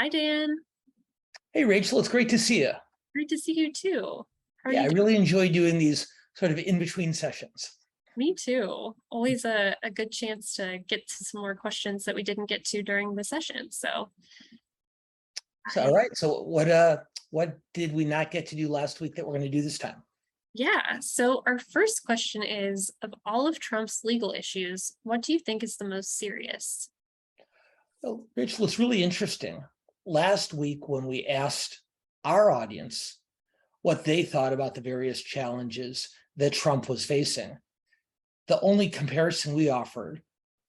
Hi, Dan. Hey, Rachel, it's great to see you. Great to see you too. How are Yeah, you I doing? really enjoy doing these sort of in-between sessions. Me too. Always a good chance to get to some more questions that we didn't get to during the session. So So, all I, right. So what did we not get to do last week that we're going to do this time? yeah. So our first question is, of all of Trump's legal issues, what do you think is the most serious? Well, Rachel, it's really interesting. Last week, when we asked our audience what they thought about the various challenges that Trump was facing, the only comparison we offered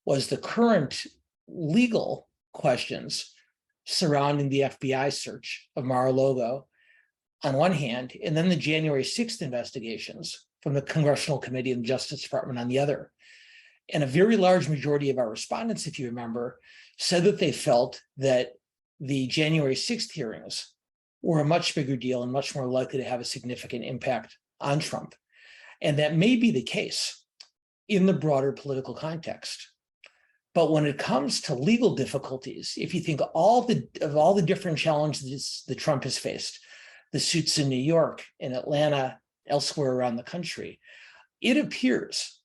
was the current legal questions surrounding the FBI search of Mar-a-Lago on one hand, and then the January 6th investigations from the Congressional Committee and Justice Department on the other. And a very large majority of our respondents, if you remember, said that they felt that the January 6th hearings were a much bigger deal and much more likely to have a significant impact on Trump. And that may be the case in the broader political context. But when it comes to legal difficulties, if you think of all the different challenges that Trump has faced, the suits in New York, in Atlanta, elsewhere around the country, it appears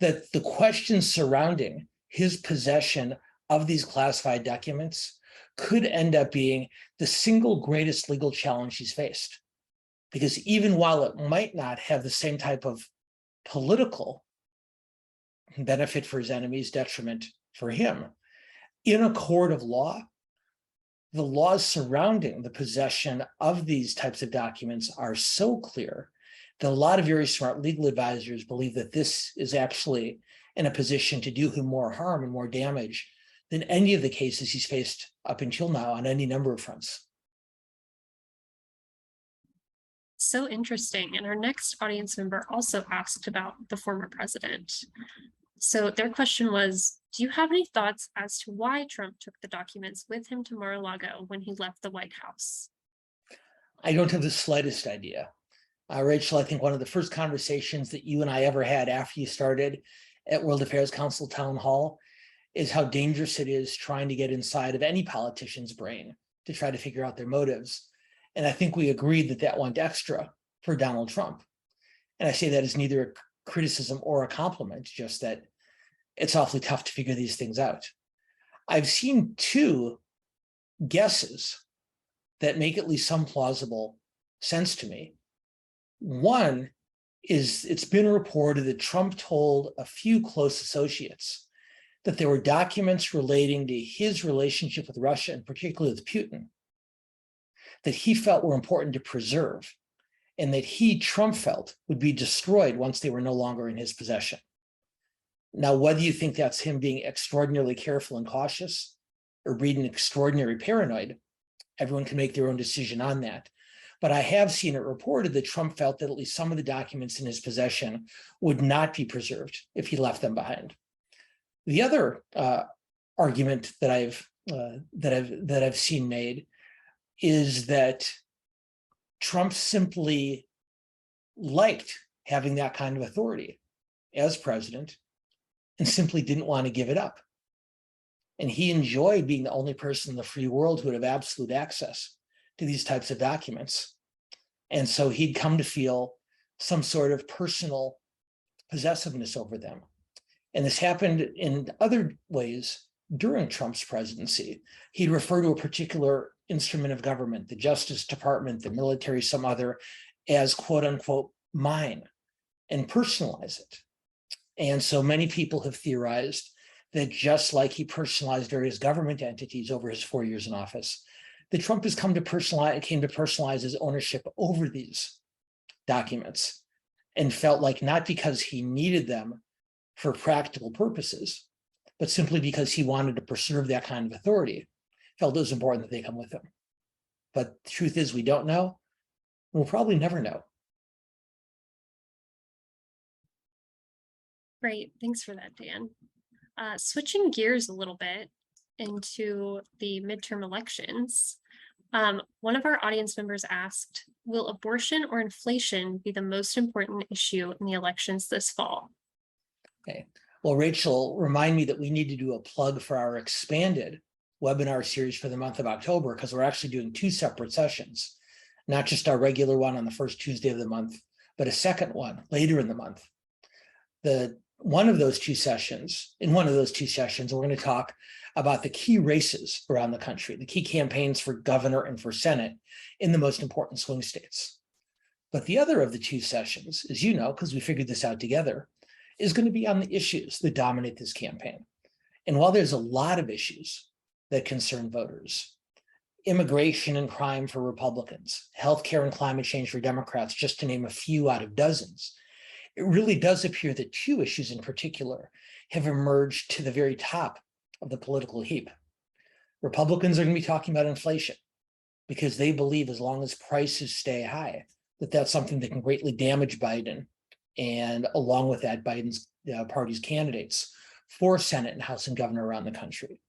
that the questions surrounding his possession of these classified documents could end up being the single greatest legal challenge he's faced. Because even while it might not have the same type of political benefit for his enemies, detriment for him, in a court of law, the laws surrounding the possession of these types of documents are so clear that a lot of very smart legal advisors believe that this is actually in a position to do him more harm and more damage than any of the cases he's faced up until now on any number of fronts. So interesting. And our next audience member also asked about the former president. So their question was, do you have any thoughts as to why Trump took the documents with him to Mar-a-Lago when he left the White House? I don't have the slightest idea. Rachel, I think one of the first conversations that you and I ever had after you started at World Affairs Council Town Hall is how dangerous it is trying to get inside of any politician's brain to try to figure out their motives. And I think we agreed that that went extra for Donald Trump. And I say that as neither a criticism or a compliment, just that it's awfully tough to figure these things out. I've seen two guesses that make at least some plausible sense to me. One is it's been reported that Trump told a few close associates that there were documents relating to his relationship with Russia, and particularly with Putin, that he felt were important to preserve, and that he, Trump, felt would be destroyed once they were no longer in his possession. Now, whether you think that's him being extraordinarily careful and cautious or being extraordinary paranoid, everyone can make their own decision on that. But I have seen it reported that Trump felt that at least some of the documents in his possession would not be preserved if he left them behind. The other argument that I've seen made is that Trump simply liked having that kind of authority as president and simply didn't want to give it up. And he enjoyed being the only person in the free world who would have absolute access to these types of documents. And so he'd come to feel some sort of personal possessiveness over them. And this happened in other ways during Trump's presidency. He'd refer to a particular instrument of government, the Justice Department, the military, some other, as quote unquote mine, and personalize it. And so many people have theorized that just like he personalized various government entities over his 4 years in office, that Trump has came to personalize his ownership over these documents and felt like not because he needed them for practical purposes, but simply because he wanted to preserve that kind of authority, felt it was important that they come with him. But the truth is, we don't know. We'll probably never know. Great. Thanks for that, Dan. Switching gears a little bit into the midterm elections, one of our audience members asked, will abortion or inflation be the most important issue in the elections this fall? Okay. Well, Rachel, remind me that we need to do a plug for our expanded webinar series for the month of October, because we're actually doing 2 separate sessions, not just our regular one on the first Tuesday of the month, but a second one later in the month. In one of those two sessions, we're going to talk about the key races around the country, the key campaigns for governor and for Senate in the most important swing states. But the other of the 2 sessions, as you know, because we figured this out together, is going to be on the issues that dominate this campaign. And while there's a lot of issues that concern voters, immigration and crime for Republicans, healthcare and climate change for Democrats, just to name a few out of dozens, it really does appear that 2 issues in particular have emerged to the very top of the political heap. Republicans are going to be talking about inflation because they believe as long as prices stay high, that's something that can greatly damage Biden, and along with that, Biden's party's candidates for Senate and House and governor around the country.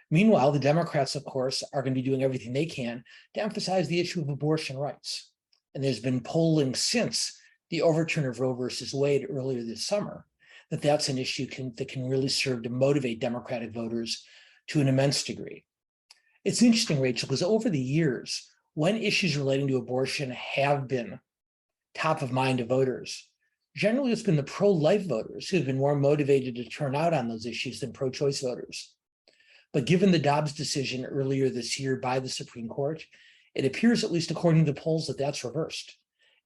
Meanwhile, the Democrats, of course, are going to be doing everything they can to emphasize the issue of abortion rights. And there's been polling since the overturn of Roe versus Wade earlier this summer that that's an issue that can really serve to motivate Democratic voters to an immense degree. It's interesting, Rachel, because over the years, when issues relating to abortion have been top of mind to voters, generally it's been the pro-life voters who have been more motivated to turn out on those issues than pro-choice voters. But given the Dobbs decision earlier this year by the Supreme Court, it appears, at least according to the polls, that that's reversed,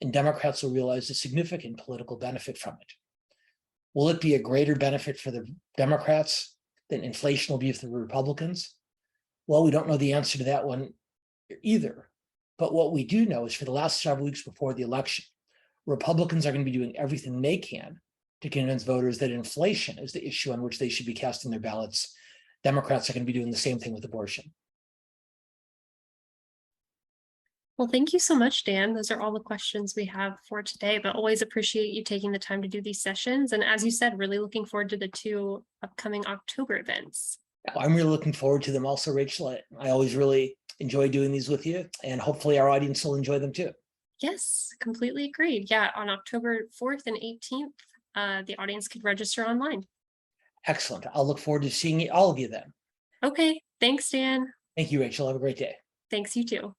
and Democrats will realize a significant political benefit from it. Will it be a greater benefit for the Democrats than inflation will be for the Republicans? Well, we don't know the answer to that one either. But what we do know is for the last several weeks before the election, Republicans are going to be doing everything they can to convince voters that inflation is the issue on which they should be casting their ballots. Democrats are going to be doing the same thing with abortion. Well, thank you so much, Dan. Those are all the questions we have for today, but always appreciate you taking the time to do these sessions. And as you said, really looking forward to the 2 upcoming October events. I'm really looking forward to them also, Rachel. I always really enjoy doing these with you, and hopefully our audience will enjoy them too. Yes, completely agreed. Yeah, on October 4th and 18th, the audience could register online. Excellent. I'll look forward to seeing all of you then. Okay, thanks, Dan. Thank you, Rachel. Have a great day. Thanks, you too.